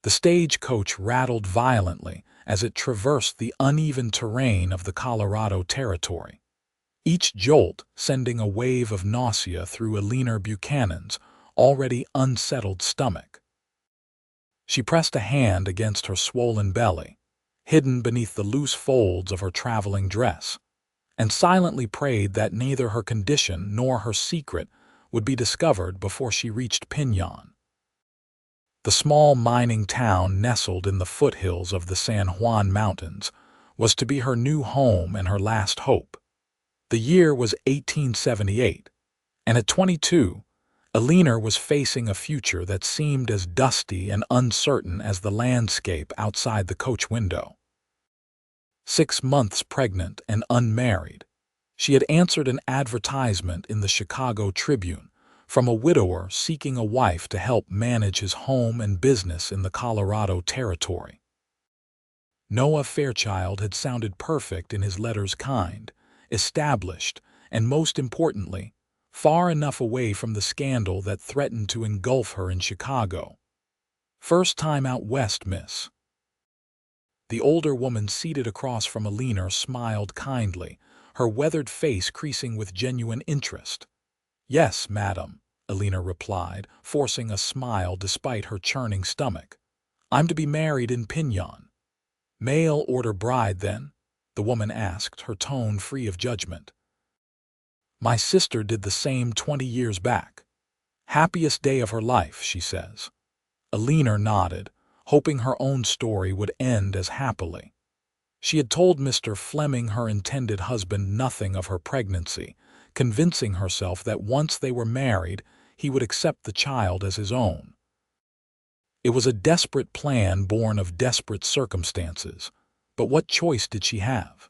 The stagecoach rattled violently as it traversed the uneven terrain of the Colorado Territory, each jolt sending a wave of nausea through Eleanor Buchanan's already unsettled stomach. She pressed a hand against her swollen belly, hidden beneath the loose folds of her traveling dress, and silently prayed that neither her condition nor her secret would be discovered before she reached Piñon. The small mining town nestled in the foothills of the San Juan Mountains was to be her new home and her last hope. The year was 1878, and at 22, Eleanor was facing a future that seemed as dusty and uncertain as the landscape outside the coach window. 6 months pregnant and unmarried, she had answered an advertisement in the Chicago Tribune from a widower seeking a wife to help manage his home and business in the Colorado Territory. Noah Fairchild had sounded perfect in his letter's kind, established, and most importantly, far enough away from the scandal that threatened to engulf her in Chicago. "First time out west, miss." The older woman seated across from Eleanor smiled kindly, her weathered face creasing with genuine interest. "Yes, madam," Eleanor replied, forcing a smile despite her churning stomach. "I'm to be married in Piñon." "Mail order bride, then?" the woman asked, her tone free of judgment. "My sister did the same 20 years back. Happiest day of her life, she says." Eleanor nodded, hoping her own story would end as happily. She had told Mr. Fleming, her intended husband, nothing of her pregnancy, convincing herself that once they were married, he would accept the child as his own. It was a desperate plan born of desperate circumstances, but what choice did she have?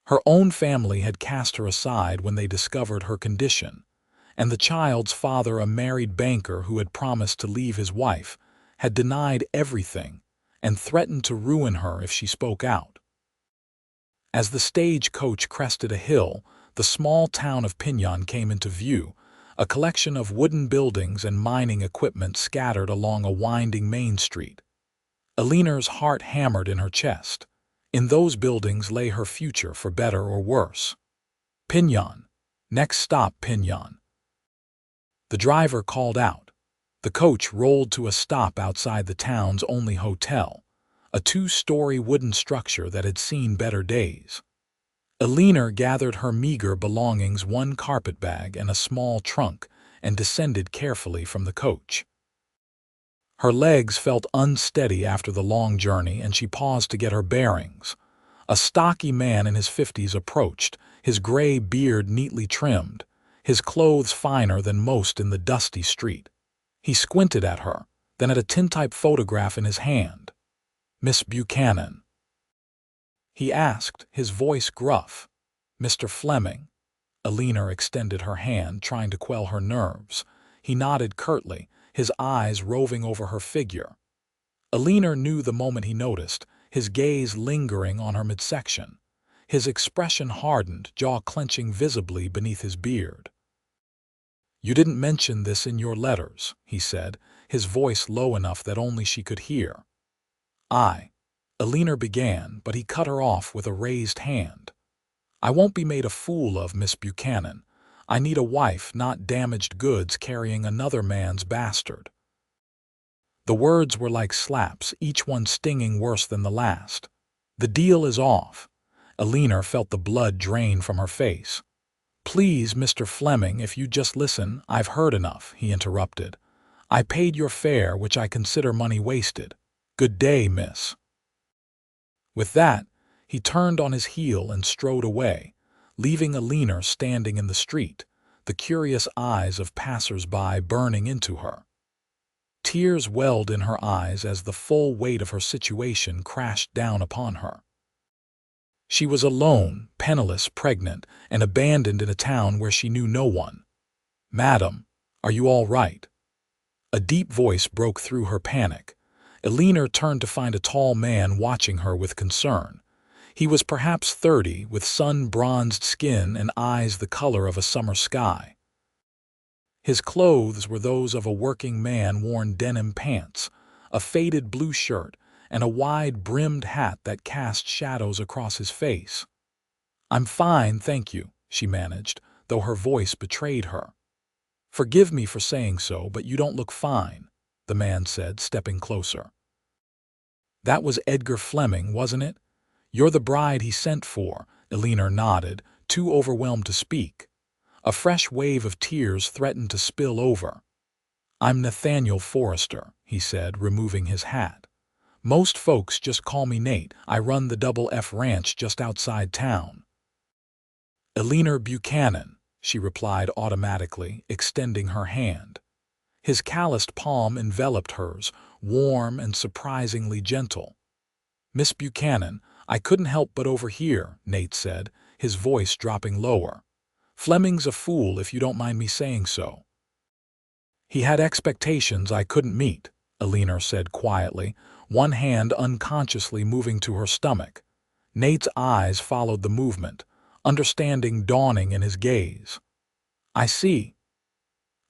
Her own family had cast her aside when they discovered her condition, and the child's father, a married banker who had promised to leave his wife, had denied everything and threatened to ruin her if she spoke out. As the stagecoach crested a hill, the small town of Piñon came into view, a collection of wooden buildings and mining equipment scattered along a winding main street. Eleanor's heart hammered in her chest. In those buildings lay her future, for better or worse. "Piñon. Next stop, Piñon." The driver called out. The coach rolled to a stop outside the town's only hotel, a 2-story wooden structure that had seen better days. Eleanor gathered her meager belongings, one carpetbag and a small trunk, and descended carefully from the coach. Her legs felt unsteady after the long journey, and she paused to get her bearings. A stocky man in his 50s approached, his gray beard neatly trimmed, his clothes finer than most in the dusty street. He squinted at her, then at a tintype photograph in his hand. "Miss Buchanan?" he asked, his voice gruff. "Mr. Fleming." Eleanor extended her hand, trying to quell her nerves. He nodded curtly, his eyes roving over her figure. Eleanor knew the moment he noticed, his gaze lingering on her midsection. His expression hardened, jaw clenching visibly beneath his beard. "You didn't mention this in your letters," he said, his voice low enough that only she could hear. Eleanor began, but he cut her off with a raised hand. "I won't be made a fool of, Miss Buchanan. I need a wife, not damaged goods carrying another man's bastard." The words were like slaps, each one stinging worse than the last. "The deal is off." Eleanor felt the blood drain from her face. "Please, Mr. Fleming, if you just listen." "I've heard enough," he interrupted. "I paid your fare, which I consider money wasted. Good day, miss." With that, he turned on his heel and strode away, leaving Eleanor standing in the street, the curious eyes of passers-by burning into her. Tears welled in her eyes as the full weight of her situation crashed down upon her. She was alone, penniless, pregnant, and abandoned in a town where she knew no one. "Madam, are you all right?" A deep voice broke through her panic. Eleanor turned to find a tall man watching her with concern. He was perhaps 30, with sun-bronzed skin and eyes the color of a summer sky. His clothes were those of a working man, worn denim pants, a faded blue shirt, and a wide-brimmed hat that cast shadows across his face. "I'm fine, thank you," she managed, though her voice betrayed her. "Forgive me for saying so, but you don't look fine," the man said, stepping closer. "That was Edgar Fleming, wasn't it? You're the bride he sent for," Eleanor nodded, too overwhelmed to speak. A fresh wave of tears threatened to spill over. "I'm Nathaniel Forrester," he said, removing his hat. "Most folks just call me Nate. I run the Double F Ranch just outside town." "Eleanor Buchanan," she replied automatically, extending her hand. His calloused palm enveloped hers, warm and surprisingly gentle. "Miss Buchanan, I couldn't help but overhear," Nate said, his voice dropping lower. "Fleming's a fool, if you don't mind me saying so." "He had expectations I couldn't meet," Eleanor said quietly, one hand unconsciously moving to her stomach. Nate's eyes followed the movement, understanding dawning in his gaze. "I see."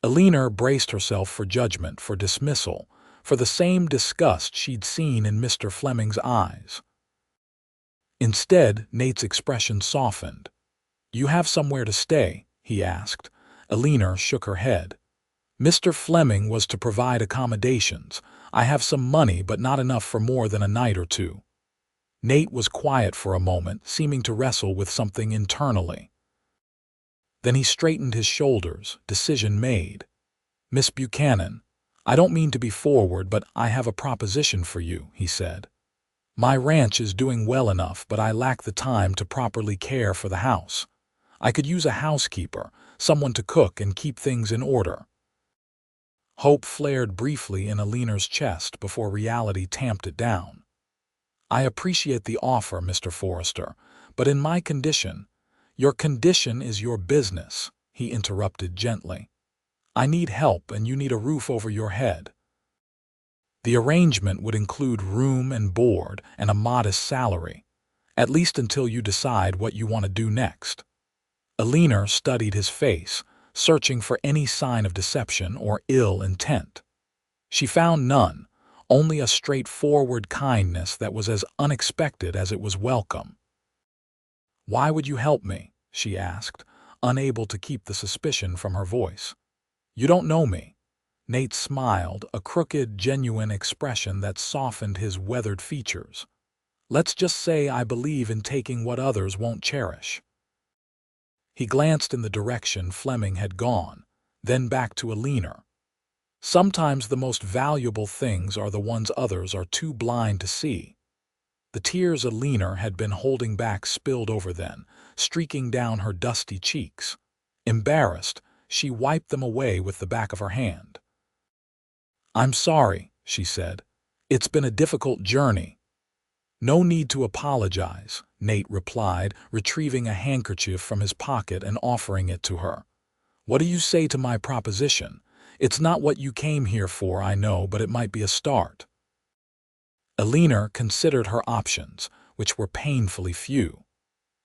Eleanor braced herself for judgment, for dismissal, for the same disgust she'd seen in Mr. Fleming's eyes. Instead, Nate's expression softened. "You have somewhere to stay?" he asked. Eleanor shook her head. "Mr. Fleming was to provide accommodations. I have some money, but not enough for more than a night or two." Nate was quiet for a moment, seeming to wrestle with something internally. Then he straightened his shoulders, decision made. "Miss Buchanan, I don't mean to be forward, but I have a proposition for you," he said. "My ranch is doing well enough, but I lack the time to properly care for the house. I could use a housekeeper, someone to cook and keep things in order." Hope flared briefly in Eleanor's chest before reality tamped it down. "I appreciate the offer, Mr. Forrester, but in my condition—" "Your condition is your business," he interrupted gently. "I need help and you need a roof over your head. The arrangement would include room and board and a modest salary, at least until you decide what you want to do next." Eleanor studied his face, searching for any sign of deception or ill intent. She found none, only a straightforward kindness that was as unexpected as it was welcome. "Why would you help me?" she asked, unable to keep the suspicion from her voice. "You don't know me." Nate smiled, a crooked, genuine expression that softened his weathered features. "Let's just say I believe in taking what others won't cherish." He glanced in the direction Fleming had gone, then back to Eleanor. "Sometimes the most valuable things are the ones others are too blind to see." The tears Eleanor had been holding back spilled over then, streaking down her dusty cheeks. Embarrassed, she wiped them away with the back of her hand. "I'm sorry," she said. "It's been a difficult journey." "No need to apologize," Nate replied, retrieving a handkerchief from his pocket and offering it to her. "What do you say to my proposition? It's not what you came here for, I know, but it might be a start." Eleanor considered her options, which were painfully few.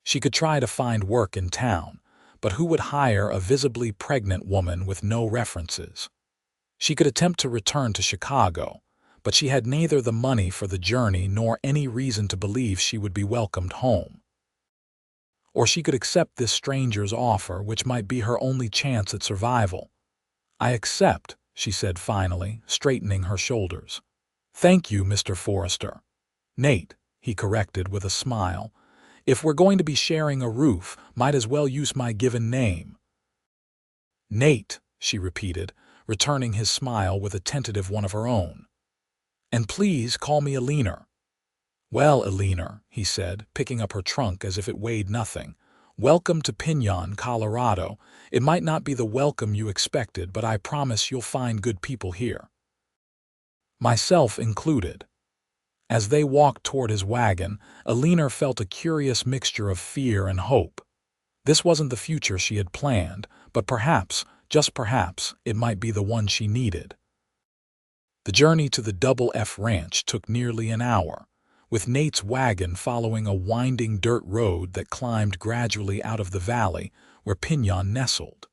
She could try to find work in town, but who would hire a visibly pregnant woman with no references? She could attempt to return to Chicago, but she had neither the money for the journey nor any reason to believe she would be welcomed home. Or she could accept this stranger's offer, which might be her only chance at survival. "I accept," she said finally, straightening her shoulders. "Thank you, Mr. Forrester." "Nate," he corrected with a smile. "If we're going to be sharing a roof, might as well use my given name." "Nate," she repeated, returning his smile with a tentative one of her own. "And please call me Eleanor." "Well, Eleanor," he said, picking up her trunk as if it weighed nothing. "Welcome to Piñon, Colorado. It might not be the welcome you expected, but I promise you'll find good people here. Myself included." As they walked toward his wagon, Eleanor felt a curious mixture of fear and hope. This wasn't the future she had planned, but perhaps, just perhaps, it might be the one she needed. The journey to the Double F Ranch took nearly an hour, with Nate's wagon following a winding dirt road that climbed gradually out of the valley where Piñon nestled.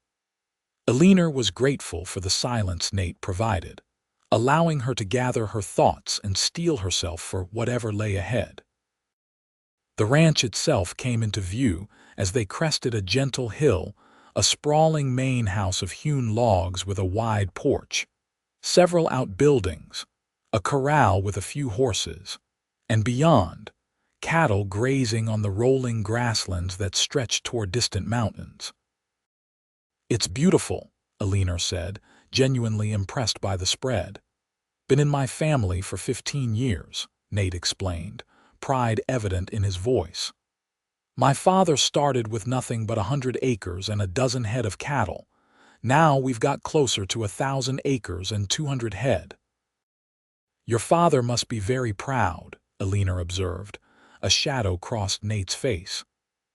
Eleanor was grateful for the silence Nate provided. allowing her to gather her thoughts and steel herself for whatever lay ahead. The ranch itself came into view as they crested a gentle hill, a sprawling main house of hewn logs with a wide porch, several outbuildings, a corral with a few horses, and beyond, cattle grazing on the rolling grasslands that stretched toward distant mountains. "It's beautiful," Eleanor said, genuinely impressed by the spread. "Been in my family for 15 years, Nate explained, pride evident in his voice. "My father started with nothing but 100 acres and a dozen head of cattle. Now we've got closer to 1,000 acres and 200 head. "Your father must be very proud," Eleanor observed. A shadow crossed Nate's face.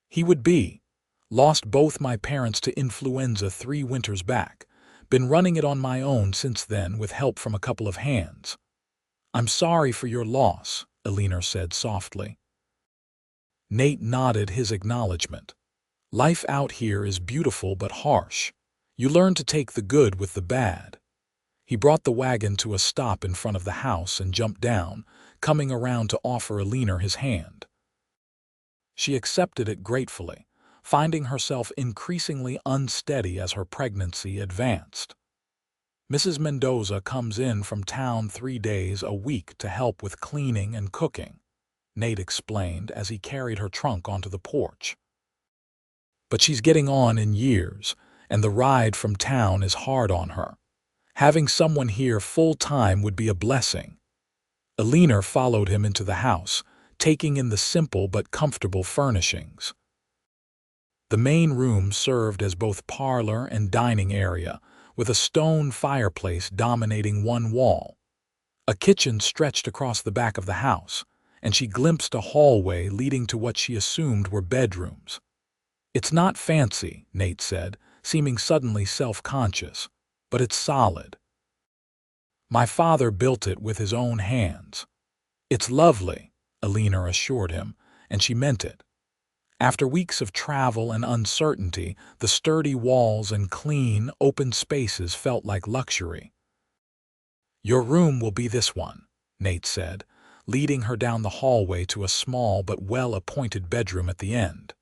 "He would be. Lost both my parents to influenza 3 winters back. Been running it on my own since then with help from a couple of hands." "I'm sorry for your loss," Eleanor said softly. Nate nodded his acknowledgement. "Life out here is beautiful but harsh. You learn to take the good with the bad." He brought the wagon to a stop in front of the house and jumped down, coming around to offer Eleanor his hand. She accepted it gratefully, finding herself increasingly unsteady as her pregnancy advanced. "Mrs. Mendoza comes in from town 3 days a week to help with cleaning and cooking," Nate explained as he carried her trunk onto the porch. "But she's getting on in years, and the ride from town is hard on her. Having someone here full-time would be a blessing." Eleanor followed him into the house, taking in the simple but comfortable furnishings. The main room served as both parlor and dining area, with a stone fireplace dominating one wall. A kitchen stretched across the back of the house, and she glimpsed a hallway leading to what she assumed were bedrooms. "It's not fancy," Nate said, seeming suddenly self-conscious, "but it's solid. My father built it with his own hands." "It's lovely," Eleanor assured him, and she meant it. After weeks of travel and uncertainty, the sturdy walls and clean, open spaces felt like luxury. "Your room will be this one," Nate said, leading her down the hallway to a small but well-appointed bedroom at the end.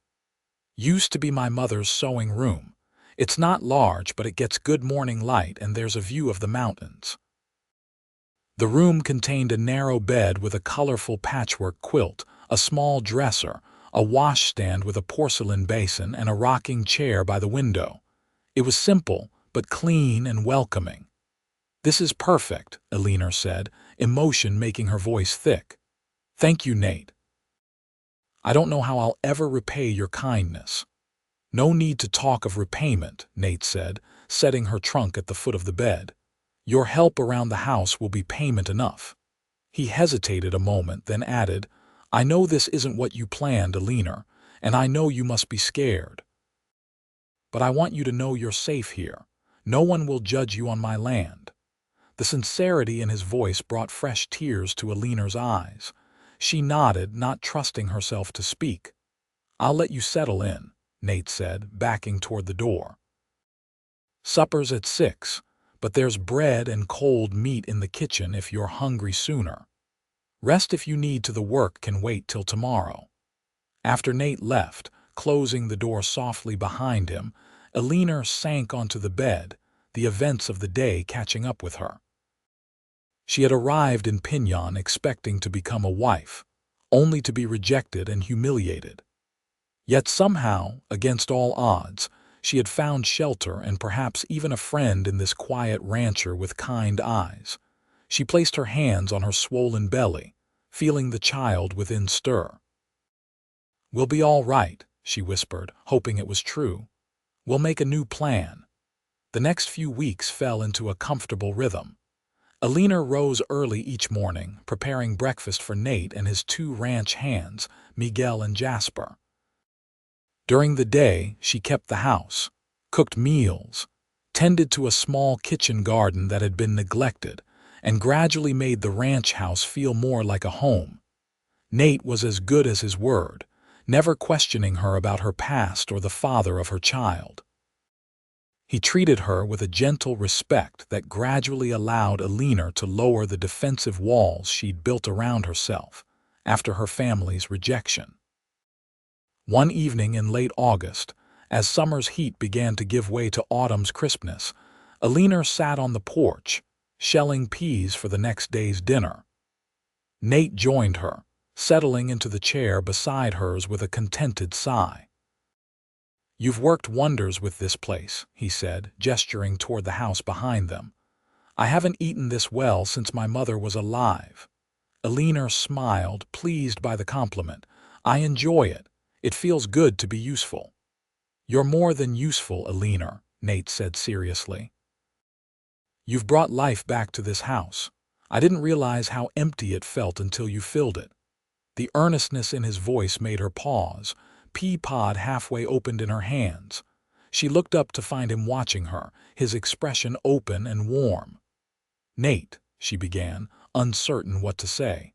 "Used to be my mother's sewing room. It's not large, but it gets good morning light and there's a view of the mountains." The room contained a narrow bed with a colorful patchwork quilt, a small dresser, a washstand with a porcelain basin, and a rocking chair by the window. It was simple, but clean and welcoming. "This is perfect," Eleanor said, emotion making her voice thick. "Thank you, Nate. I don't know how I'll ever repay your kindness." "No need to talk of repayment," Nate said, setting her trunk at the foot of the bed. "Your help around the house will be payment enough." He hesitated a moment, then added, "I know this isn't what you planned, Eleanor, and I know you must be scared. But I want you to know you're safe here. No one will judge you on my land." The sincerity in his voice brought fresh tears to Eleanor's eyes. She nodded, not trusting herself to speak. "I'll let you settle in," Nate said, backing toward the door. "Supper's at 6, but there's bread and cold meat in the kitchen if you're hungry sooner. Rest if you need to, the work can wait till tomorrow." After Nate left, closing the door softly behind him, Eleanor sank onto the bed, the events of the day catching up with her. She had arrived in Piñon expecting to become a wife, only to be rejected and humiliated. Yet somehow, against all odds, she had found shelter and perhaps even a friend in this quiet rancher with kind eyes. She placed her hands on her swollen belly, feeling the child within stir. "We'll be all right," she whispered, hoping it was true. "We'll make a new plan." The next few weeks fell into a comfortable rhythm. Eleanor rose early each morning, preparing breakfast for Nate and his 2 ranch hands, Miguel and Jasper. During the day, she kept the house, cooked meals, tended to a small kitchen garden that had been neglected, and gradually made the ranch house feel more like a home. Nate was as good as his word, never questioning her about her past or the father of her child. He treated her with a gentle respect that gradually allowed Eleanor to lower the defensive walls she'd built around herself after her family's rejection. One evening in late August, as summer's heat began to give way to autumn's crispness, Eleanor sat on the porch, shelling peas for the next day's dinner. Nate joined her, settling into the chair beside hers with a contented sigh. "You've worked wonders with this place," he said, gesturing toward the house behind them. "I haven't eaten this well since my mother was alive." Eleanor smiled, pleased by the compliment. "I enjoy it. It feels good to be useful." "You're more than useful, Eleanor," Nate said seriously. "You've brought life back to this house. I didn't realize how empty it felt until you filled it." The earnestness in his voice made her pause, pea pod halfway opened in her hands. She looked up to find him watching her, his expression open and warm. "Nate," she began, uncertain what to say.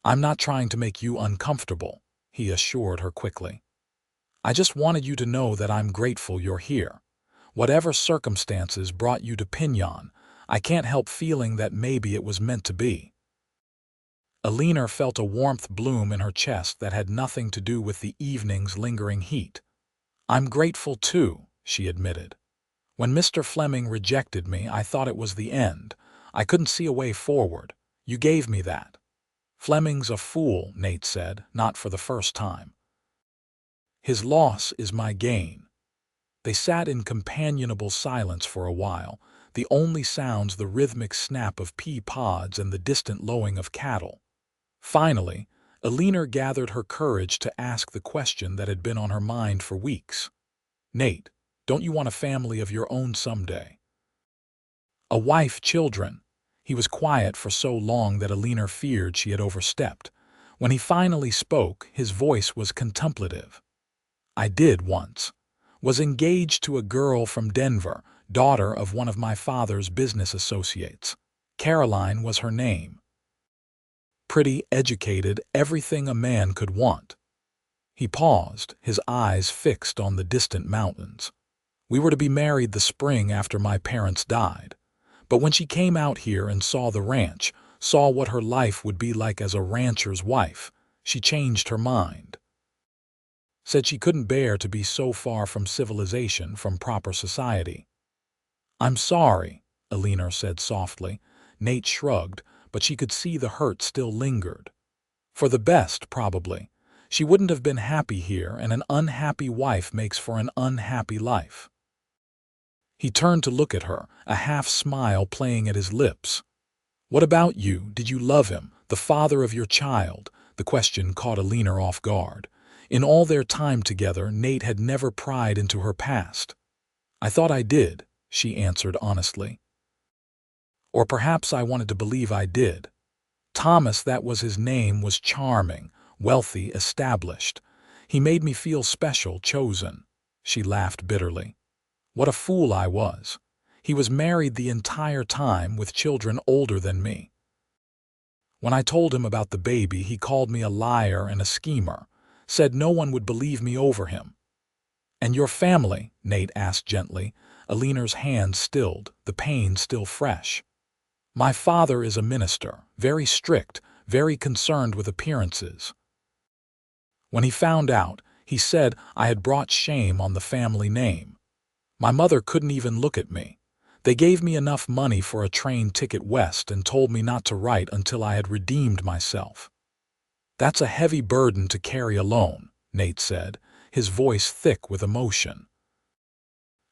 "I'm not trying to make you uncomfortable," he assured her quickly. "I just wanted you to know that I'm grateful you're here. Whatever circumstances brought you to Piñon, I can't help feeling that maybe it was meant to be." Eleanor felt a warmth bloom in her chest that had nothing to do with the evening's lingering heat. "I'm grateful too," she admitted. "When Mr. Fleming rejected me, I thought it was the end. I couldn't see a way forward. You gave me that." "Fleming's a fool," Nate said, not for the first time. "His loss is my gain." They sat in companionable silence for a while, the only sounds the rhythmic snap of pea pods and the distant lowing of cattle. Finally, Eleanor gathered her courage to ask the question that had been on her mind for weeks. "Nate, don't you want a family of your own someday?" "A wife, children." He was quiet for so long that Eleanor feared she had overstepped. When he finally spoke, his voice was contemplative. "I did once. Was engaged to a girl from Denver, daughter of one of my father's business associates. Caroline was her name. Pretty, educated, everything a man could want." He paused, his eyes fixed on the distant mountains. "We were to be married the spring after my parents died. But when she came out here and saw the ranch, saw what her life would be like as a rancher's wife, she changed her mind. Said she couldn't bear to be so far from civilization, from proper society." "I'm sorry," Eleanor said softly. Nate shrugged, but she could see the hurt still lingered. "For the best, probably. She wouldn't have been happy here, and an unhappy wife makes for an unhappy life." He turned to look at her, a half-smile playing at his lips. "What about you? Did you love him, the father of your child?" The question caught Eleanor off guard. In all their time together, Nate had never pried into her past. "I thought I did," she answered honestly. "Or perhaps I wanted to believe I did. Thomas, that was his name, was charming, wealthy, established. He made me feel special, chosen." She laughed bitterly. "What a fool I was. He was married the entire time with children older than me. When I told him about the baby, he called me a liar and a schemer, said no one would believe me over him." "And your family?" Nate asked gently. Eleanor's hand stilled, the pain still fresh. "My father is a minister, very strict, very concerned with appearances. When he found out, he said I had brought shame on the family name. My mother couldn't even look at me. They gave me enough money for a train ticket west and told me not to write until I had redeemed myself." "That's a heavy burden to carry alone," Nate said, his voice thick with emotion.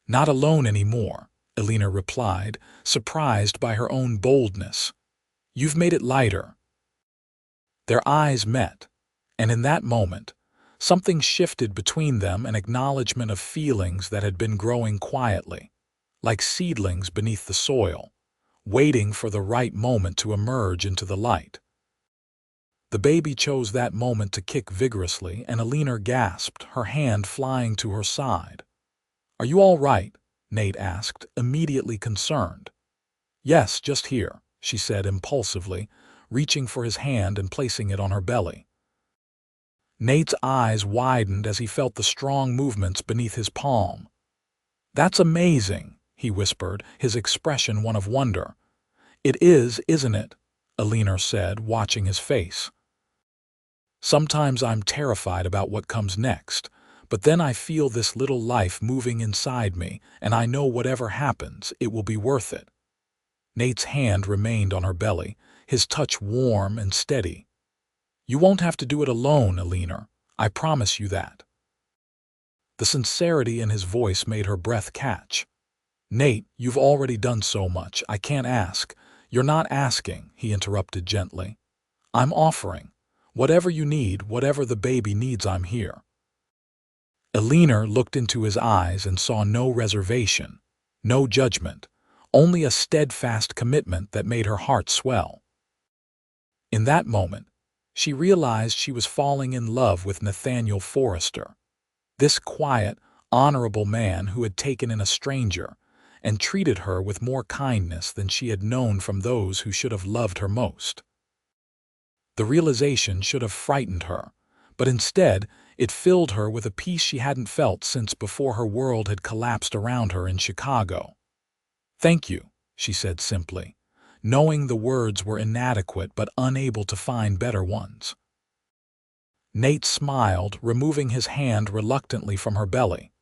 "Not alone anymore," Eleanor replied, surprised by her own boldness. "You've made it lighter." Their eyes met, and in that moment, something shifted between them, an acknowledgement of feelings that had been growing quietly, like seedlings beneath the soil, waiting for the right moment to emerge into the light. The baby chose that moment to kick vigorously, and Eleanor gasped, her hand flying to her side. "Are you all right?" Nate asked, immediately concerned. "Yes, just here," she said impulsively, reaching for his hand and placing it on her belly. Nate's eyes widened as he felt the strong movements beneath his palm. "That's amazing," he whispered, his expression one of wonder. "It is, isn't it?" Eleanor said, watching his face. "Sometimes I'm terrified about what comes next, but then I feel this little life moving inside me, and I know whatever happens, it will be worth it." Nate's hand remained on her belly, his touch warm and steady. "You won't have to do it alone, Eleanor. I promise you that." The sincerity in his voice made her breath catch. "Nate, you've already done so much. I can't ask." "You're not asking," he interrupted gently. "I'm offering. Whatever you need, whatever the baby needs, I'm here." Eleanor looked into his eyes and saw no reservation, no judgment, only a steadfast commitment that made her heart swell. In that moment, she realized she was falling in love with Nathaniel Forrester, this quiet, honorable man who had taken in a stranger and treated her with more kindness than she had known from those who should have loved her most. The realization should have frightened her, but instead it filled her with a peace she hadn't felt since before her world had collapsed around her in Chicago. "Thank you," she said simply, knowing the words were inadequate but unable to find better ones. Nate smiled, removing his hand reluctantly from her belly.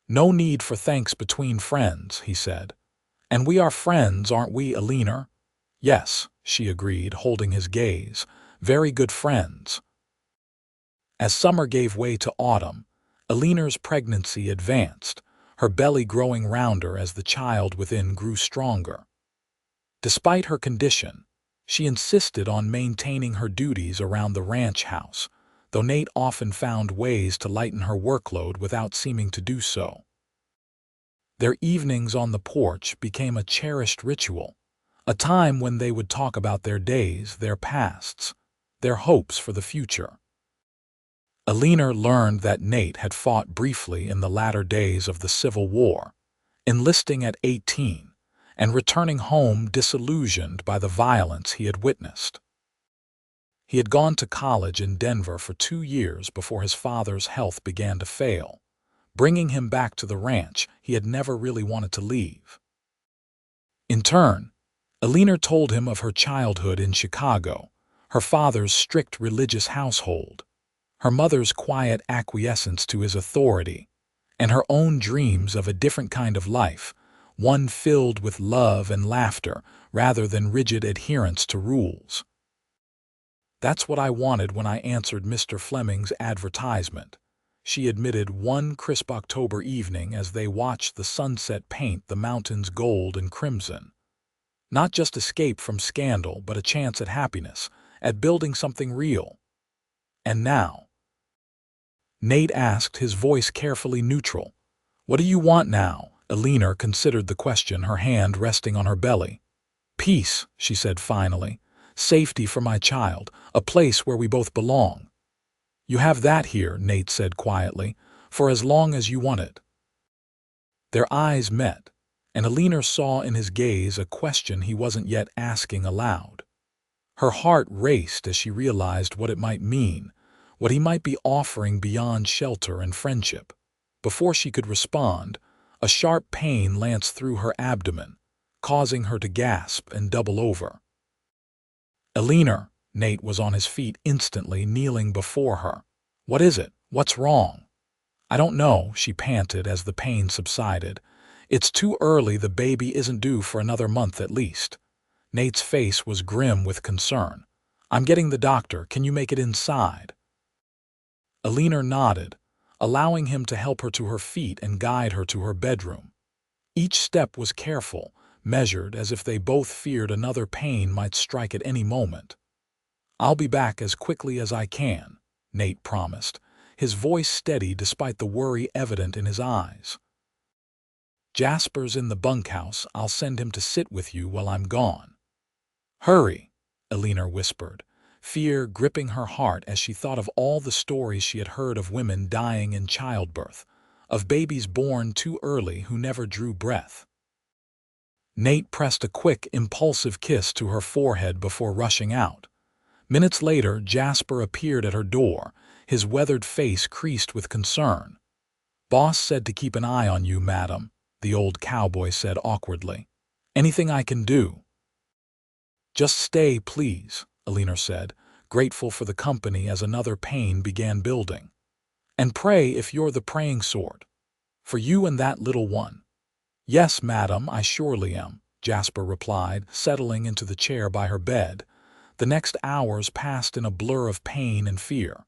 "No need for thanks between friends," he said. "And we are friends, aren't we, Eleanor?" "Yes," she agreed, holding his gaze. "Very good friends." As summer gave way to autumn, Eleanor's pregnancy advanced, her belly growing rounder as the child within grew stronger. Despite her condition, she insisted on maintaining her duties around the ranch house, though Nate often found ways to lighten her workload without seeming to do so. Their evenings on the porch became a cherished ritual, a time when they would talk about their days, their pasts, their hopes for the future. Eleanor learned that Nate had fought briefly in the latter days of the Civil War, enlisting at 18 and returning home disillusioned by the violence he had witnessed. He had gone to college in Denver for 2 years before his father's health began to fail, bringing him back to the ranch he had never really wanted to leave. In turn, Eleanor told him of her childhood in Chicago, her father's strict religious household, her mother's quiet acquiescence to his authority, and her own dreams of a different kind of life, one filled with love and laughter rather than rigid adherence to rules. "That's what I wanted when I answered Mr. Fleming's advertisement," she admitted one crisp October evening as they watched the sunset paint the mountains gold and crimson. "Not just escape from scandal, but a chance at happiness, at building something real." "And now?" Nate asked, his voice carefully neutral. "What do you want now?" Eleanor considered the question, her hand resting on her belly. "Peace," she said finally. "Safety for my child, a place where we both belong." "You have that here," Nate said quietly, "for as long as you want it." Their eyes met, and Eleanor saw in his gaze a question he wasn't yet asking aloud. Her heart raced as she realized what it might mean, what he might be offering beyond shelter and friendship. Before she could respond, a sharp pain lanced through her abdomen, causing her to gasp and double over. "Eleanor," Nate was on his feet instantly, kneeling before her. "What is it? What's wrong?" "I don't know," she panted as the pain subsided. "It's too early. The baby isn't due for another month at least." Nate's face was grim with concern. "I'm getting the doctor. Can you make it inside?" Eleanor nodded, allowing him to help her to her feet and guide her to her bedroom. Each step was careful, measured, as if they both feared another pain might strike at any moment. "I'll be back as quickly as I can," Nate promised, his voice steady despite the worry evident in his eyes. "Jasper's in the bunkhouse. I'll send him to sit with you while I'm gone." "Hurry," Eleanor whispered, fear gripping her heart as she thought of all the stories she had heard of women dying in childbirth, of babies born too early who never drew breath. Nate pressed a quick, impulsive kiss to her forehead before rushing out. Minutes later, Jasper appeared at her door, his weathered face creased with concern. "Boss said to keep an eye on you, madam," the old cowboy said awkwardly. "Anything I can do?" "Just stay, please," Eleanor said, grateful for the company as another pain began building. "And pray if you're the praying sort. For you and that little one." "Yes, madam, I surely am," Jasper replied, settling into the chair by her bed. The next hours passed in a blur of pain and fear.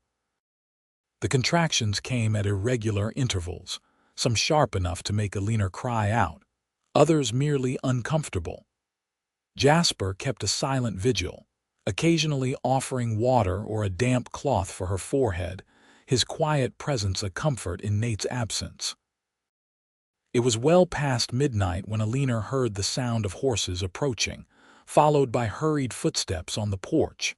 The contractions came at irregular intervals, some sharp enough to make Eleanor cry out, others merely uncomfortable. Jasper kept a silent vigil, occasionally offering water or a damp cloth for her forehead, his quiet presence a comfort in Nate's absence. It was well past midnight when Eleanor heard the sound of horses approaching, followed by hurried footsteps on the porch.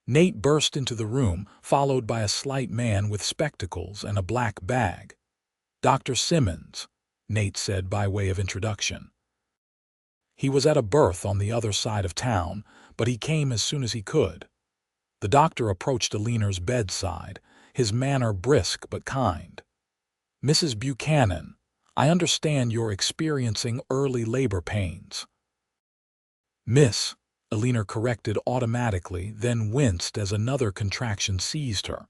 Nate burst into the room, followed by a slight man with spectacles and a black bag. "Dr. Simmons," Nate said by way of introduction. He was at a berth on the other side of town, but he came as soon as he could. The doctor approached Eleanor's bedside, his manner brisk but kind. "Mrs. Buchanan, I understand you're experiencing early labor pains." "Miss," Eleanor corrected automatically, then winced as another contraction seized her.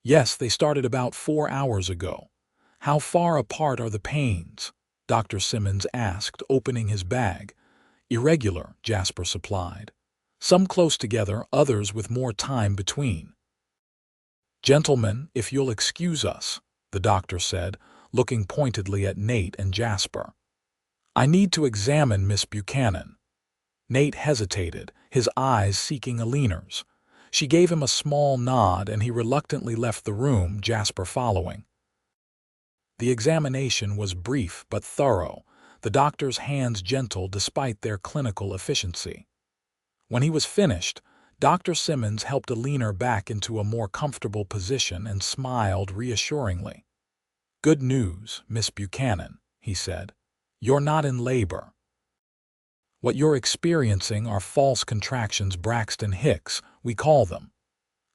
"Yes, they started about 4 hours ago. How far apart are the pains?" Dr. Simmons asked, opening his bag. "Irregular," Jasper supplied. "Some close together, others with more time between." "Gentlemen, if you'll excuse us," the doctor said, looking pointedly at Nate and Jasper. "I need to examine Miss Buchanan." Nate hesitated, his eyes seeking Eleanor's. She gave him a small nod and he reluctantly left the room, Jasper following. The examination was brief but thorough, the doctor's hands gentle despite their clinical efficiency. When he was finished, Dr. Simmons helped Eleanor back into a more comfortable position and smiled reassuringly. "Good news, Miss Buchanan," he said. "You're not in labor. What you're experiencing are false contractions, Braxton Hicks, we call them.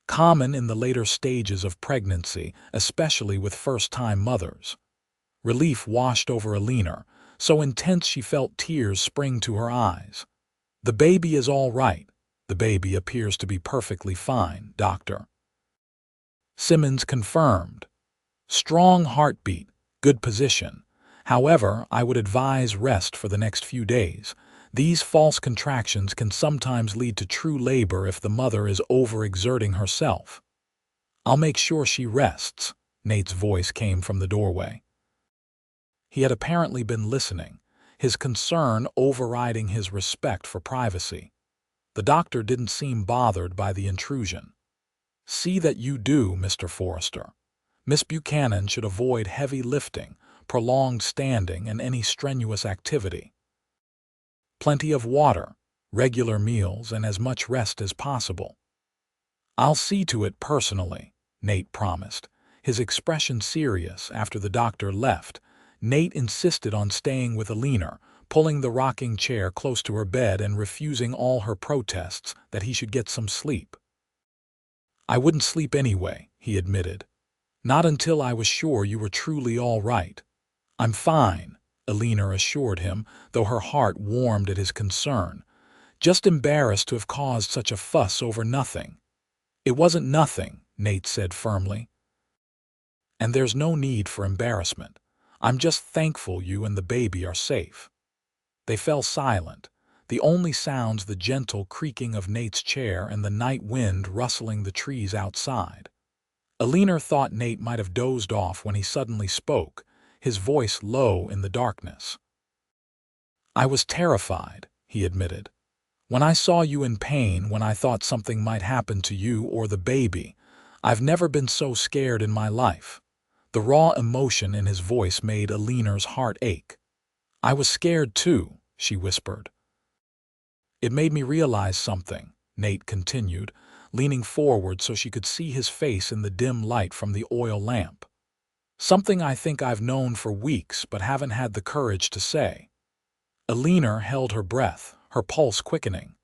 Common in the later stages of pregnancy, especially with first-time mothers." Relief washed over Eleanor, so intense she felt tears spring to her eyes. "The baby is all right. The baby appears to be perfectly fine, Doctor." Simmons confirmed. "Strong heartbeat, good position. However, I would advise rest for the next few days. These false contractions can sometimes lead to true labor if the mother is overexerting herself." "I'll make sure she rests," Nate's voice came from the doorway. He had apparently been listening, his concern overriding his respect for privacy. The doctor didn't seem bothered by the intrusion. "See that you do, Mr. Forrester. Miss Buchanan should avoid heavy lifting, prolonged standing, and any strenuous activity. Plenty of water, regular meals, and as much rest as possible." "I'll see to it personally," Nate promised, his expression serious. After the doctor left, Nate insisted on staying with Eleanor, pulling the rocking chair close to her bed and refusing all her protests that he should get some sleep. "I wouldn't sleep anyway," he admitted. "Not until I was sure you were truly all right." "I'm fine," Eleanor assured him, though her heart warmed at his concern. "Just embarrassed to have caused such a fuss over nothing." "It wasn't nothing," Nate said firmly. "And there's no need for embarrassment. I'm just thankful you and the baby are safe." They fell silent, the only sounds the gentle creaking of Nate's chair and the night wind rustling the trees outside. Eleanor thought Nate might have dozed off when he suddenly spoke, his voice low in the darkness. "I was terrified," he admitted. "When I saw you in pain, when I thought something might happen to you or the baby, I've never been so scared in my life." The raw emotion in his voice made Eleanor's heart ache. "I was scared too," she whispered. "It made me realize something," Nate continued, leaning forward so she could see his face in the dim light from the oil lamp. "Something I think I've known for weeks but haven't had the courage to say." Eleanor held her breath, her pulse quickening.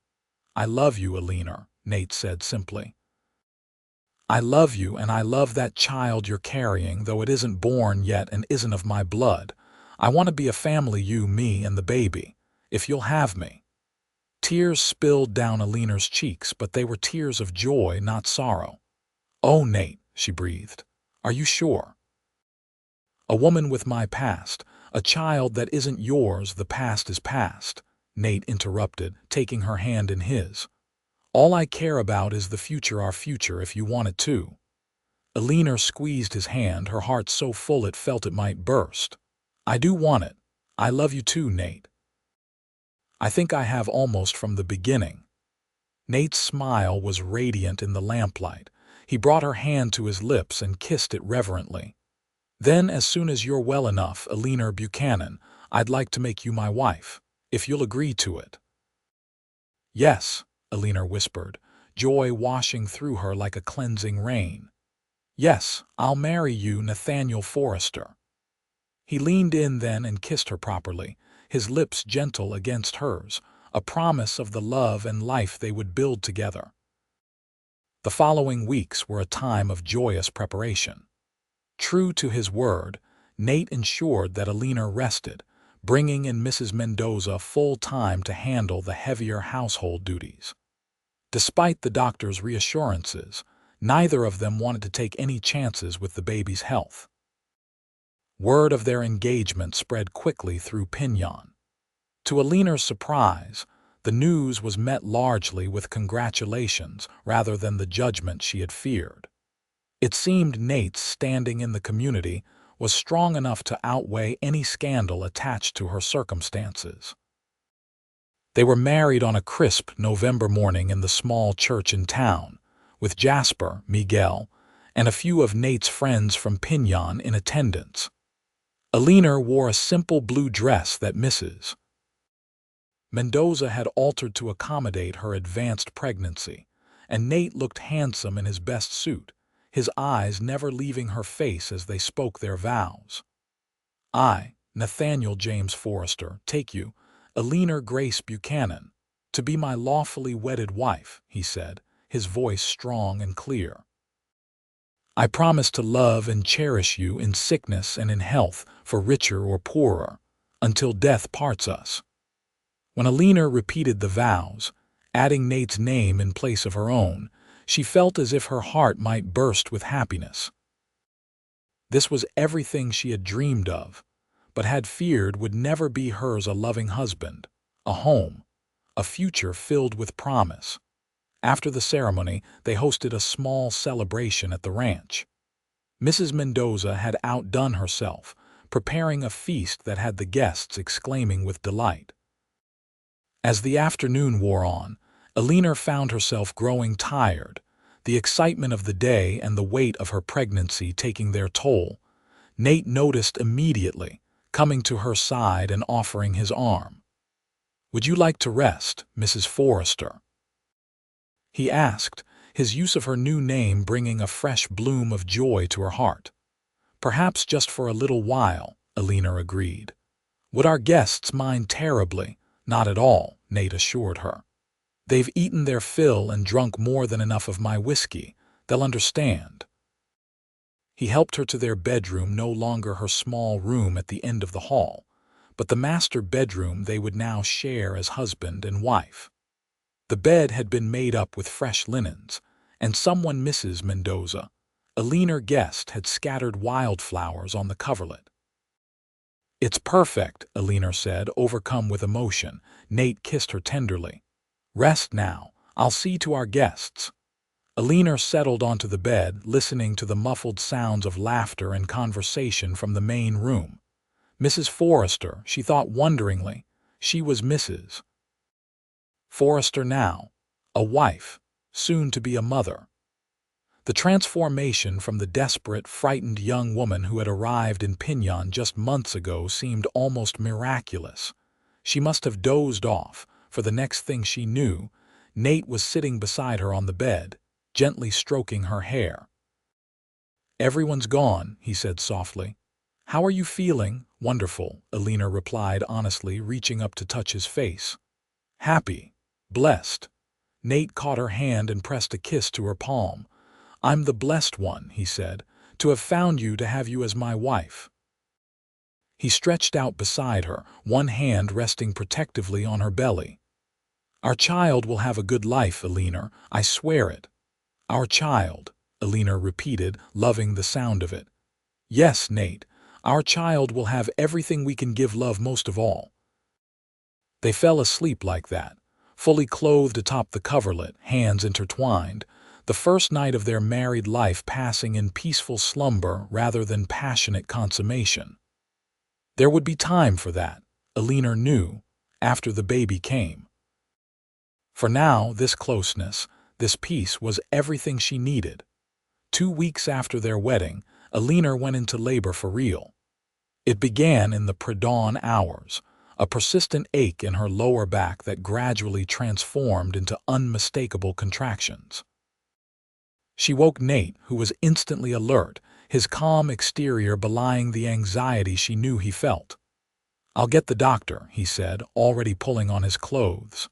"I love you, Eleanor," Nate said simply. "I love you, and I love that child you're carrying, though it isn't born yet and isn't of my blood. I want to be a family, you, me, and the baby, if you'll have me." Tears spilled down Eleanor's cheeks, but they were tears of joy, not sorrow. "Oh, Nate," she breathed. "Are you sure?" "A woman with my past, a child that isn't yours, the past is past," Nate interrupted, taking her hand in his. "All I care about is the future, our future, if you want it too." Eleanor squeezed his hand, her heart so full it felt it might burst. "I do want it. I love you too, Nate. I think I have almost from the beginning." Nate's smile was radiant in the lamplight. He brought her hand to his lips and kissed it reverently. "Then, as soon as you're well enough, Eleanor Buchanan, I'd like to make you my wife, if you'll agree to it." "Yes," Eleanor whispered, joy washing through her like a cleansing rain. "Yes, I'll marry you, Nathaniel Forrester." He leaned in then and kissed her properly, his lips gentle against hers, a promise of the love and life they would build together. The following weeks were a time of joyous preparation. True to his word, Nate ensured that Eleanor rested, bringing in Mrs. Mendoza full-time to handle the heavier household duties. Despite the doctor's reassurances, neither of them wanted to take any chances with the baby's health. Word of their engagement spread quickly through Piñon. To Eleanor's surprise, the news was met largely with congratulations rather than the judgment she had feared. It seemed Nate's standing in the community was strong enough to outweigh any scandal attached to her circumstances. They were married on a crisp November morning in the small church in town, with Jasper, Miguel, and a few of Nate's friends from Piñon in attendance. Eleanor wore a simple blue dress that Mrs. Mendoza had altered to accommodate her advanced pregnancy, and Nate looked handsome in his best suit, his eyes never leaving her face as they spoke their vows. "I, Nathaniel James Forrester, take you, Eleanor Grace Buchanan, to be my lawfully wedded wife," he said, his voice strong and clear. "I promise to love and cherish you in sickness and in health, for richer or poorer, until death parts us." When Eleanor repeated the vows, adding Nate's name in place of her own, she felt as if her heart might burst with happiness. This was everything she had dreamed of, but had feared would never be hers: a loving husband, a home, a future filled with promise. After the ceremony, they hosted a small celebration at the ranch. Mrs. Mendoza had outdone herself, preparing a feast that had the guests exclaiming with delight. As the afternoon wore on, Eleanor found herself growing tired, the excitement of the day and the weight of her pregnancy taking their toll. Nate noticed immediately, coming to her side and offering his arm. "Would you like to rest, Mrs. Forrester?" he asked, his use of her new name bringing a fresh bloom of joy to her heart. "Perhaps just for a little while," Eleanor agreed. "Would our guests mind terribly?" "Not at all," Nate assured her. "They've eaten their fill and drunk more than enough of my whiskey. They'll understand." He helped her to their bedroom, no longer her small room at the end of the hall, but the master bedroom they would now share as husband and wife. The bed had been made up with fresh linens, and someone, Mrs. Mendoza, Eleanor guessed, had scattered wildflowers on the coverlet. "It's perfect," Eleanor said, overcome with emotion. Nate kissed her tenderly. "Rest now. I'll see to our guests." Eleanor settled onto the bed, listening to the muffled sounds of laughter and conversation from the main room. Mrs. Forrester, she thought wonderingly. She was Mrs. Forrester now, a wife, soon to be a mother. The transformation from the desperate, frightened young woman who had arrived in Piñon just months ago seemed almost miraculous. She must have dozed off, for the next thing she knew, Nate was sitting beside her on the bed, gently stroking her hair. "Everyone's gone," he said softly. "How are you feeling?" "Wonderful," Eleanor replied honestly, reaching up to touch his face. "Happy. Blessed." Nate caught her hand and pressed a kiss to her palm. "I'm the blessed one," he said, "to have found you, to have you as my wife." He stretched out beside her, one hand resting protectively on her belly. "Our child will have a good life, Eleanor, I swear it." "Our child," Eleanor repeated, loving the sound of it. "Yes, Nate, our child will have everything we can give love most of all." They fell asleep like that, fully clothed atop the coverlet, hands intertwined, the first night of their married life passing in peaceful slumber rather than passionate consummation. There would be time for that, Eleanor knew, after the baby came. For now, this closeness, this peace was everything she needed. 2 weeks after their wedding, Eleanor went into labor for real. It began in the pre-dawn hours, a persistent ache in her lower back that gradually transformed into unmistakable contractions. She woke Nate, who was instantly alert, his calm exterior belying the anxiety she knew he felt. "I'll get the doctor," he said, already pulling on his clothes.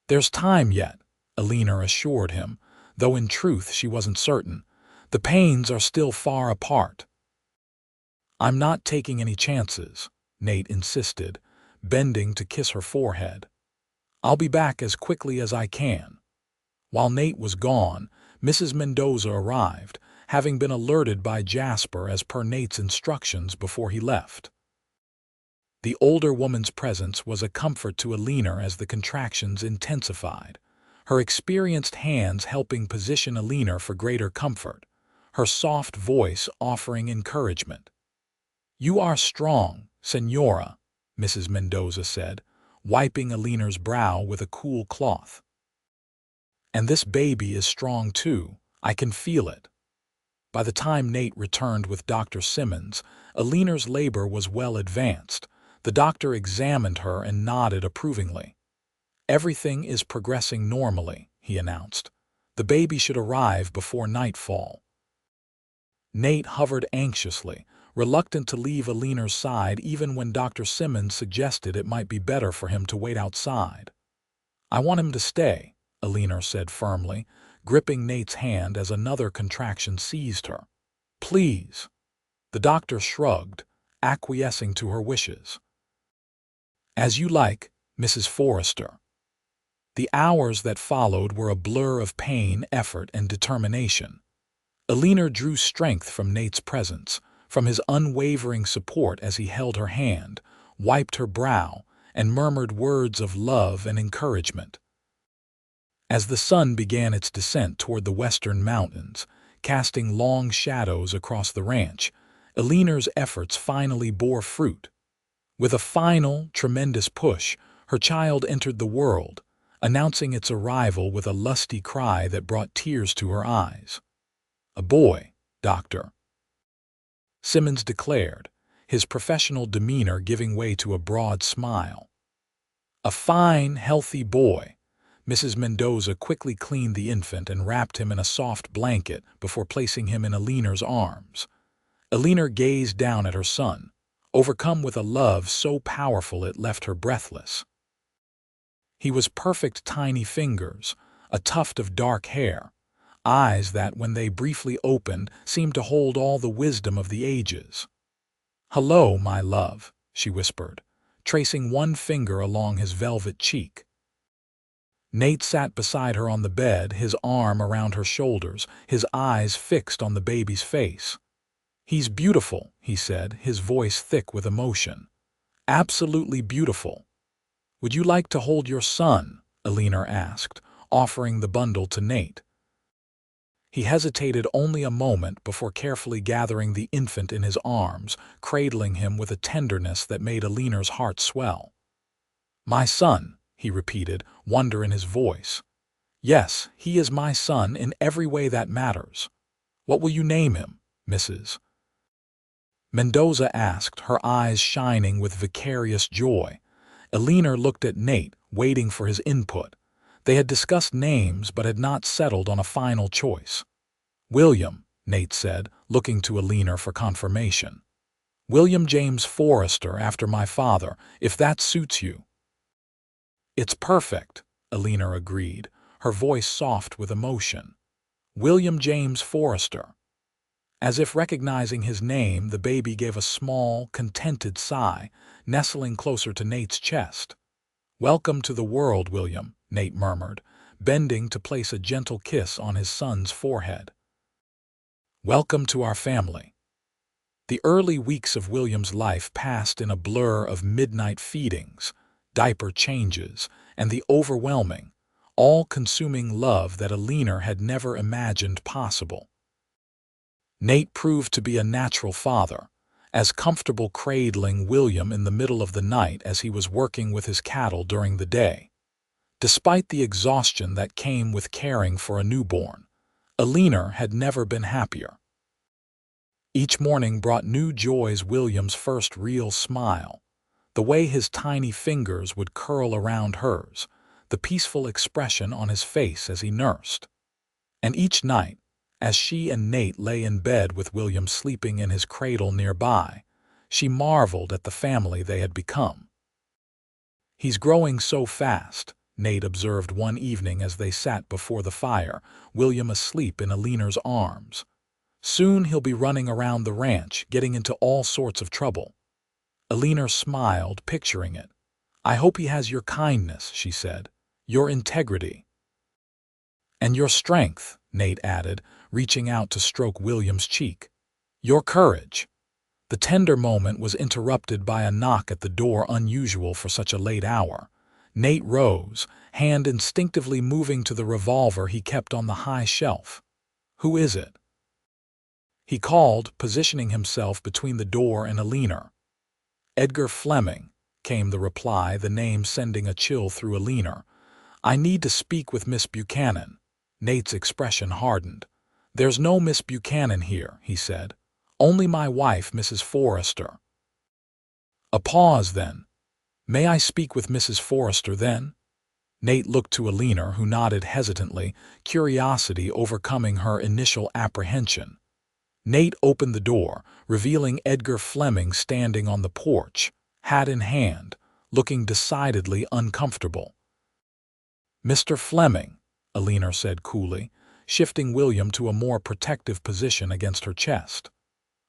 "There's time yet," Eleanor assured him, though in truth she wasn't certain. "The pains are still far apart." "I'm not taking any chances," Nate insisted, bending to kiss her forehead. "I'll be back as quickly as I can." While Nate was gone, Mrs. Mendoza arrived, having been alerted by Jasper as per Nate's instructions before he left. The older woman's presence was a comfort to Eleanor as the contractions intensified, her experienced hands helping position Eleanor for greater comfort, her soft voice offering encouragement. "You are strong, Senora," Mrs. Mendoza said, wiping Eleanor's brow with a cool cloth. "And this baby is strong too, I can feel it." By the time Nate returned with Dr. Simmons, Eleanor's labor was well advanced. The doctor examined her and nodded approvingly. "Everything is progressing normally," he announced. "The baby should arrive before nightfall." Nate hovered anxiously, reluctant to leave Eleanor's side even when Dr. Simmons suggested it might be better for him to wait outside. "I want him to stay," Eleanor said firmly, gripping Nate's hand as another contraction seized her. "Please." The doctor shrugged, acquiescing to her wishes. "As you like, Mrs. Forrester." The hours that followed were a blur of pain, effort, and determination. Eleanor drew strength from Nate's presence, from his unwavering support as he held her hand, wiped her brow, and murmured words of love and encouragement. As the sun began its descent toward the western mountains, casting long shadows across the ranch, Eleanor's efforts finally bore fruit. With a final, tremendous push, her child entered the world, announcing its arrival with a lusty cry that brought tears to her eyes. "A boy, Doctor," Simmons declared, his professional demeanor giving way to a broad smile. "A fine, healthy boy." Mrs. Mendoza quickly cleaned the infant and wrapped him in a soft blanket before placing him in Eleanor's arms. Eleanor gazed down at her son, overcome with a love so powerful it left her breathless. He was perfect tiny fingers, a tuft of dark hair, eyes that, when they briefly opened, seemed to hold all the wisdom of the ages. "Hello, my love," she whispered, tracing one finger along his velvet cheek. Nate sat beside her on the bed, his arm around her shoulders, his eyes fixed on the baby's face. "He's beautiful," he said, his voice thick with emotion. "Absolutely beautiful." "Would you like to hold your son?" Eleanor asked, offering the bundle to Nate. He hesitated only a moment before carefully gathering the infant in his arms, cradling him with a tenderness that made Eleanor's heart swell. "My son," he repeated, wonder in his voice. "Yes, he is my son in every way that matters. What will you name him, Mrs.?" Mendoza asked, her eyes shining with vicarious joy. Eleanor looked at Nate, waiting for his input. They had discussed names but had not settled on a final choice. "William," Nate said, looking to Eleanor for confirmation. "William James Forrester, after my father, if that suits you." "It's perfect," Eleanor agreed, her voice soft with emotion. "William James Forrester." As if recognizing his name, the baby gave a small, contented sigh, nestling closer to Nate's chest. "Welcome to the world, William," Nate murmured, bending to place a gentle kiss on his son's forehead. "Welcome to our family." The early weeks of William's life passed in a blur of midnight feedings, diaper changes, and the overwhelming, all-consuming love that Eleanor had never imagined possible. Nate proved to be a natural father, as comfortable cradling William in the middle of the night as he was working with his cattle during the day. Despite the exhaustion that came with caring for a newborn, Eleanor had never been happier. Each morning brought new joys. William's first real smile, the way his tiny fingers would curl around hers, the peaceful expression on his face as he nursed. And each night, as she and Nate lay in bed with William sleeping in his cradle nearby, she marveled at the family they had become. "He's growing so fast," Nate observed one evening as they sat before the fire, William asleep in Eleanor's arms. "Soon he'll be running around the ranch, getting into all sorts of trouble." Eleanor smiled, picturing it. "I hope he has your kindness," she said, "your integrity." "And your strength," Nate added, reaching out to stroke William's cheek. "Your courage." The tender moment was interrupted by a knock at the door, unusual for such a late hour. Nate rose, hand instinctively moving to the revolver he kept on the high shelf. "Who is it?" he called, positioning himself between the door and Eleanor. "Edgar Fleming," came the reply, the name sending a chill through Eleanor. "I need to speak with Miss Buchanan." Nate's expression hardened. "There's no Miss Buchanan here," he said. "Only my wife, Mrs. Forrester." A pause, then. "May I speak with Mrs. Forrester, then?" Nate looked to Eleanor, who nodded hesitantly, curiosity overcoming her initial apprehension. Nate opened the door, revealing Edgar Fleming standing on the porch, hat in hand, looking decidedly uncomfortable. "Mr. Fleming," Eleanor said coolly, shifting William to a more protective position against her chest.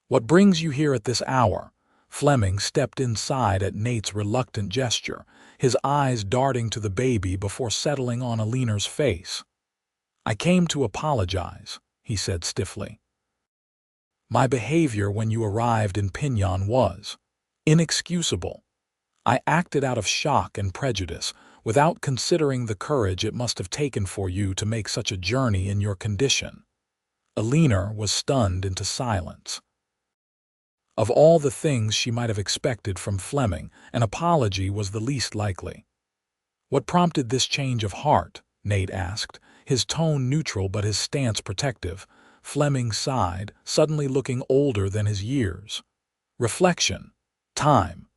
"What brings you here at this hour?" Fleming stepped inside at Nate's reluctant gesture, his eyes darting to the baby before settling on Eleanor's face. "I came to apologize," he said stiffly. "My behavior when you arrived in Piñon was inexcusable. I acted out of shock and prejudice, without considering the courage it must have taken for you to make such a journey in your condition." Eleanor was stunned into silence. Of all the things she might have expected from Fleming, an apology was the least likely. "What prompted this change of heart?" Nate asked, his tone neutral but his stance protective. Fleming sighed, suddenly looking older than his years. "Reflection. Time.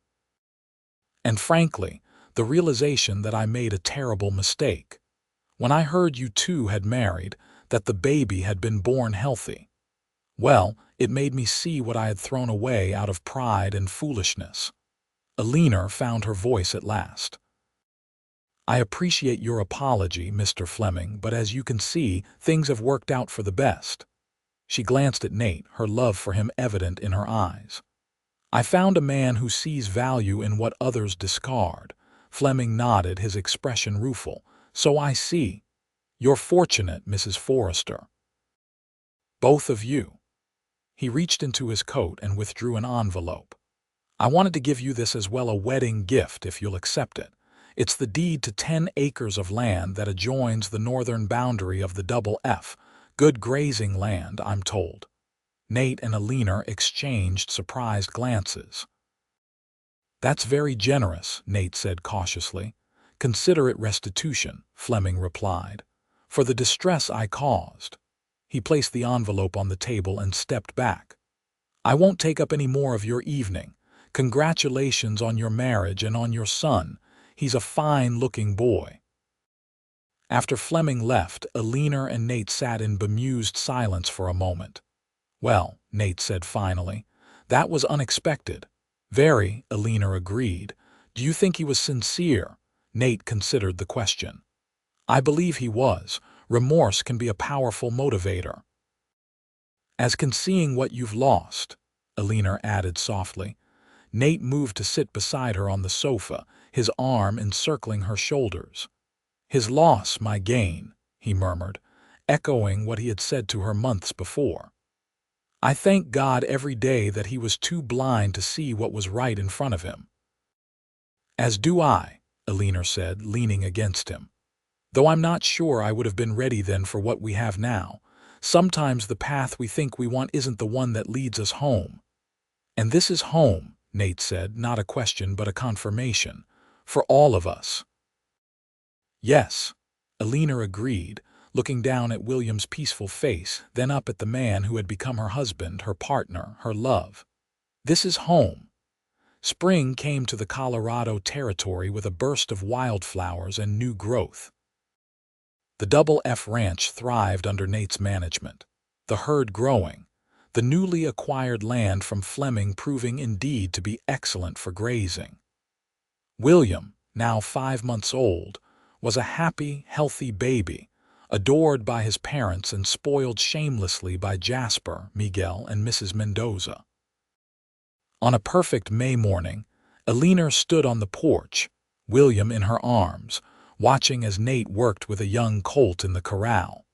And frankly, the realization that I made a terrible mistake. When I heard you two had married, that the baby had been born healthy. Well, it made me see what I had thrown away out of pride and foolishness." Eleanor found her voice at last. "I appreciate your apology, Mr. Fleming, but as you can see, things have worked out for the best." She glanced at Nate, her love for him evident in her eyes. "I found a man who sees value in what others discard." Fleming nodded, his expression rueful. "So I see. You're fortunate, Mrs. Forrester. Both of you." He reached into his coat and withdrew an envelope. "I wanted to give you this as well, a wedding gift, if you'll accept it. It's the deed to 10 acres of land that adjoins the northern boundary of the Double F. Good grazing land, I'm told." Nate and Eleanor exchanged surprised glances. "That's very generous," Nate said cautiously. "Consider it restitution," Fleming replied, "for the distress I caused." He placed the envelope on the table and stepped back. "I won't take up any more of your evening. Congratulations on your marriage and on your son. He's a fine-looking boy." After Fleming left, Eleanor and Nate sat in bemused silence for a moment. "Well," Nate said finally, "that was unexpected." "Very," Eleanor agreed. "Do you think he was sincere?" Nate considered the question. "I believe he was. Remorse can be a powerful motivator." As can seeing what you've lost, Eleanor added softly. Nate moved to sit beside her on the sofa, his arm encircling her shoulders. His loss, my gain, he murmured, echoing what he had said to her months before. I thank God every day that he was too blind to see what was right in front of him. As do I, Eleanor said, leaning against him. Though I'm not sure I would have been ready then for what we have now. Sometimes the path we think we want isn't the one that leads us home. And this is home, Nate said, not a question but a confirmation, for all of us. Yes, Eleanor agreed, looking down at William's peaceful face, then up at the man who had become her husband, her partner, her love. This is home. Spring came to the Colorado Territory with a burst of wildflowers and new growth. The Double F Ranch thrived under Nate's management, the herd growing, the newly acquired land from Fleming proving indeed to be excellent for grazing. William, now 5 months old, was a happy, healthy baby, adored by his parents and spoiled shamelessly by Jasper, Miguel, and Mrs. Mendoza. On a perfect May morning, Eleanor stood on the porch, William in her arms, watching as Nate worked with a young colt in the corral.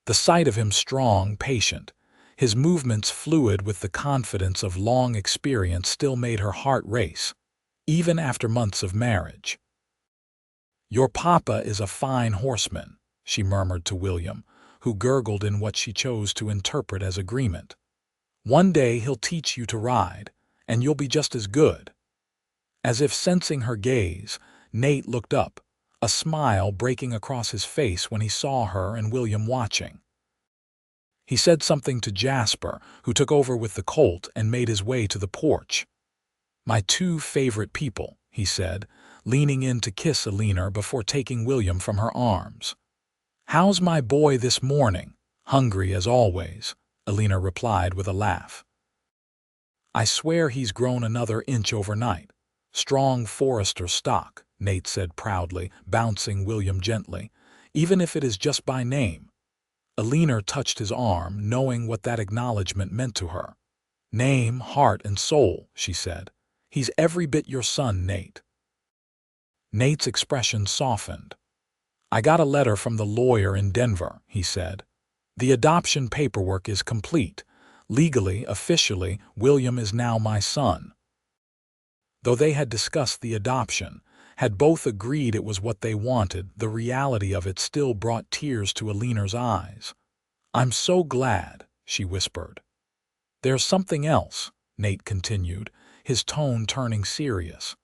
The sight of him strong, patient, his movements fluid with the confidence of long experience still made her heart race, even after months of marriage. Your papa is a fine horseman, she murmured to William, who gurgled in what she chose to interpret as agreement. One day he'll teach you to ride, and you'll be just as good. As if sensing her gaze, Nate looked up, a smile breaking across his face when he saw her and William watching. He said something to Jasper, who took over with the colt and made his way to the porch. My two favorite people, he said, leaning in to kiss Eleanor before taking William from her arms. How's my boy this morning? Hungry as always, Eleanor replied with a laugh. I swear he's grown another inch overnight. Strong Forrester stock, Nate said proudly, bouncing William gently, even if it is just by name. Eleanor touched his arm, knowing what that acknowledgement meant to her. Name, heart, and soul, she said. He's every bit your son, Nate. Nate's expression softened. I got a letter from the lawyer in Denver, he said. The adoption paperwork is complete. Legally, officially, William is now my son. Though they had discussed the adoption, had both agreed it was what they wanted, the reality of it still brought tears to Eleanor's eyes. I'm so glad, she whispered. There's something else, Nate continued, his tone turning serious.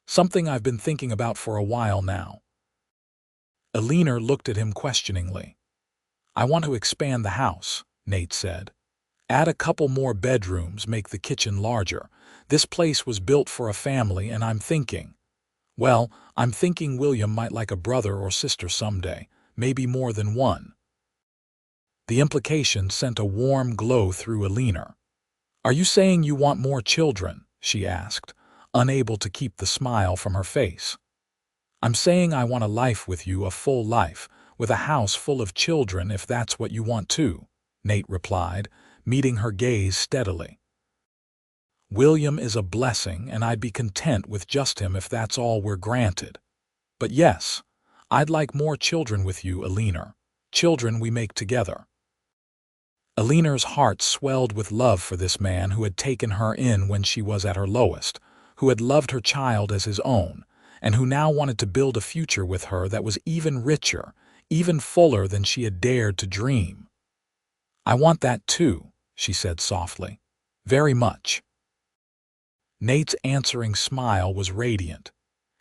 Something I've been thinking about for a while now. Eleanor looked at him questioningly. I want to expand the house, Nate said. Add a couple more bedrooms, make the kitchen larger. This place was built for a family and I'm thinking William might like a brother or sister someday, maybe more than one. The implication sent a warm glow through Eleanor. Are you saying you want more children? She asked, unable to keep the smile from her face. I'm saying I want a life with you, a full life, with a house full of children if that's what you want too, Nate replied, meeting her gaze steadily. William is a blessing and I'd be content with just him if that's all we're granted. But yes, I'd like more children with you, Eleanor. Children we make together. Eleanor's heart swelled with love for this man who had taken her in when she was at her lowest, who had loved her child as his own, and who now wanted to build a future with her that was even richer, even fuller than she had dared to dream. I want that too, she said softly. Very much. Nate's answering smile was radiant.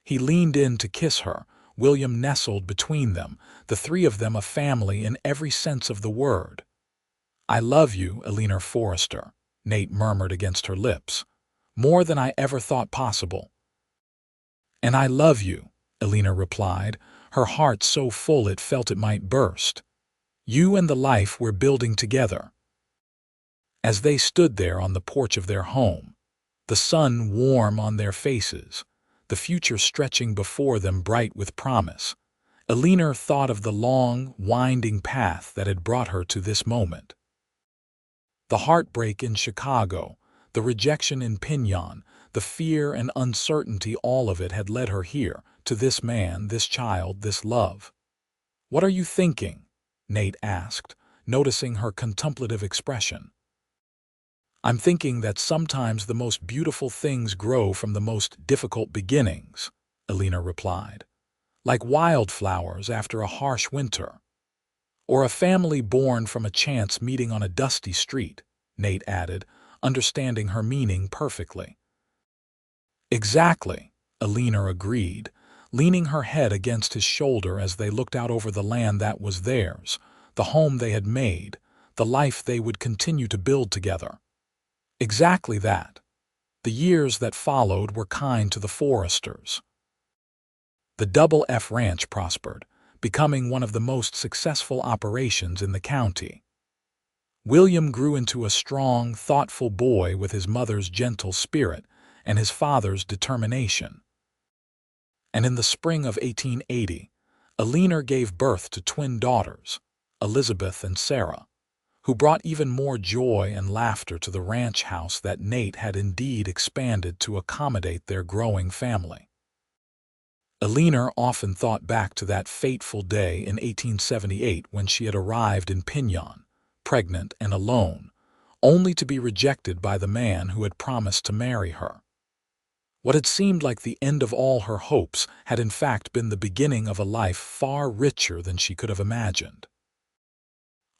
He leaned in to kiss her, William nestled between them, the three of them a family in every sense of the word. I love you, Eleanor Forrester, Nate murmured against her lips. More than I ever thought possible. And I love you, Eleanor replied, her heart so full it felt it might burst. You and the life we're building together. As they stood there on the porch of their home, the sun warm on their faces, the future stretching before them bright with promise, Eleanor thought of the long, winding path that had brought her to this moment. The heartbreak in Chicago, the rejection in Piñon, the fear and uncertainty, all of it had led her here, to this man, this child, this love. "What are you thinking?" Nate asked, noticing her contemplative expression. "I'm thinking that sometimes the most beautiful things grow from the most difficult beginnings," Eleanor replied. "Like wildflowers after a harsh winter. Or a family born from a chance meeting on a dusty street," Nate added, understanding her meaning perfectly. "Exactly," Eleanor agreed, leaning her head against his shoulder as they looked out over the land that was theirs, the home they had made, the life they would continue to build together. Exactly that. The years that followed were kind to the Forresters. The Double F Ranch prospered, becoming one of the most successful operations in the county. William grew into a strong, thoughtful boy with his mother's gentle spirit and his father's determination. And in the spring of 1880, Eleanor gave birth to twin daughters, Elizabeth and Sarah, who brought even more joy and laughter to the ranch house that Nate had indeed expanded to accommodate their growing family. Eleanor often thought back to that fateful day in 1878 when she had arrived in Piñon, pregnant and alone, only to be rejected by the man who had promised to marry her. What had seemed like the end of all her hopes had in fact been the beginning of a life far richer than she could have imagined.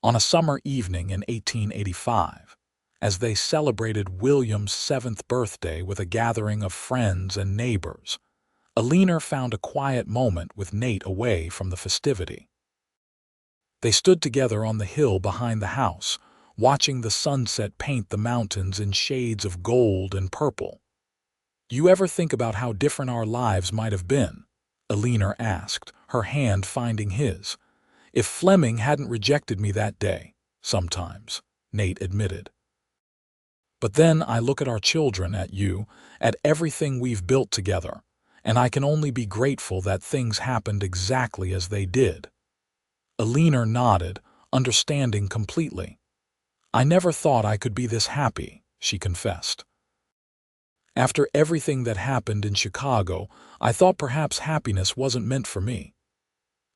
On a summer evening in 1885, as they celebrated William's 7th birthday with a gathering of friends and neighbors, Eleanor found a quiet moment with Nate away from the festivity. They stood together on the hill behind the house, watching the sunset paint the mountains in shades of gold and purple. "You ever think about how different our lives might have been?" Eleanor asked, her hand finding his. "If Fleming hadn't rejected me that day, sometimes," Nate admitted. "But then I look at our children, at you, at everything we've built together, and I can only be grateful that things happened exactly as they did." Eleanor nodded, understanding completely. "I never thought I could be this happy," she confessed. "After everything that happened in Chicago, I thought perhaps happiness wasn't meant for me."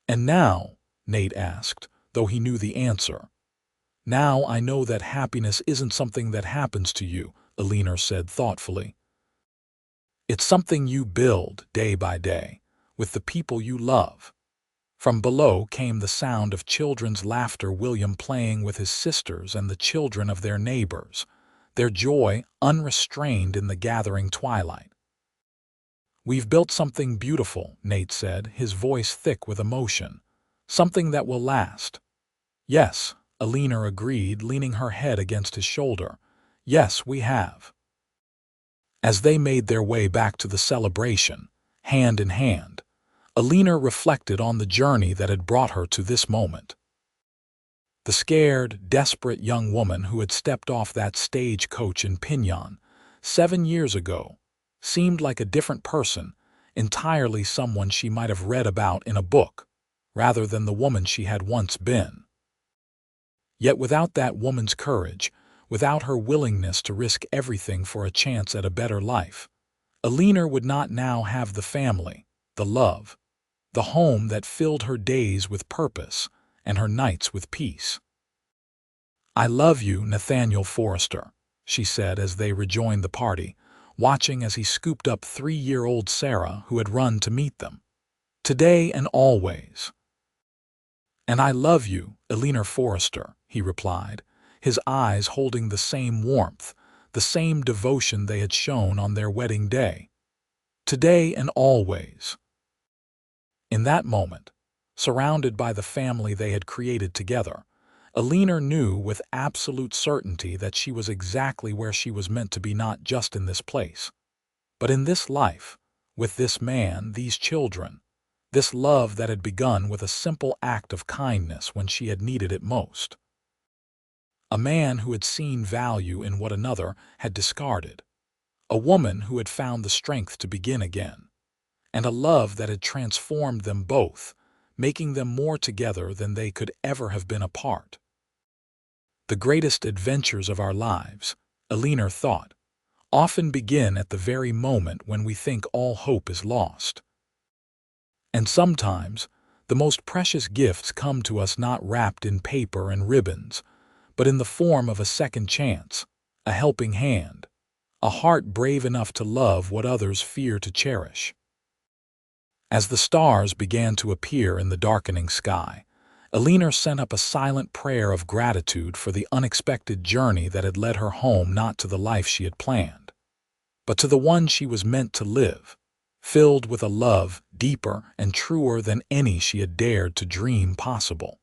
"And now?" Nate asked, though he knew the answer. "Now I know that happiness isn't something that happens to you," Eleanor said thoughtfully. "It's something you build day by day, with the people you love." From below came the sound of children's laughter, William playing with his sisters and the children of their neighbors, their joy unrestrained in the gathering twilight. "We've built something beautiful," Nate said, his voice thick with emotion. "Something that will last." "Yes," Eleanor agreed, leaning her head against his shoulder. "Yes, we have." As they made their way back to the celebration, hand in hand, Eleanor reflected on the journey that had brought her to this moment. The scared, desperate young woman who had stepped off that stagecoach in Piñon 7 years ago seemed like a different person, entirely someone she might have read about in a book, rather than the woman she had once been. Yet without that woman's courage, without her willingness to risk everything for a chance at a better life, Eleanor would not now have the family, the love, the home that filled her days with purpose and her nights with peace. "I love you, Nathaniel Forrester," she said as they rejoined the party, watching as he scooped up 3-year-old Sarah, who had run to meet them. "Today and always." "And I love you, Eleanor Forrester," he replied, his eyes holding the same warmth, the same devotion they had shown on their wedding day. "Today and always." In that moment, surrounded by the family they had created together, Eleanor knew with absolute certainty that she was exactly where she was meant to be, not just in this place, but in this life, with this man, these children, this love that had begun with a simple act of kindness when she had needed it most. A man who had seen value in what another had discarded, a woman who had found the strength to begin again, and a love that had transformed them both, making them more together than they could ever have been apart. The greatest adventures of our lives, Eleanor thought, often begin at the very moment when we think all hope is lost. And sometimes, the most precious gifts come to us not wrapped in paper and ribbons, but in the form of a second chance, a helping hand, a heart brave enough to love what others fear to cherish. As the stars began to appear in the darkening sky, Eleanor sent up a silent prayer of gratitude for the unexpected journey that had led her home, not to the life she had planned, but to the one she was meant to live, filled with a love deeper and truer than any she had dared to dream possible.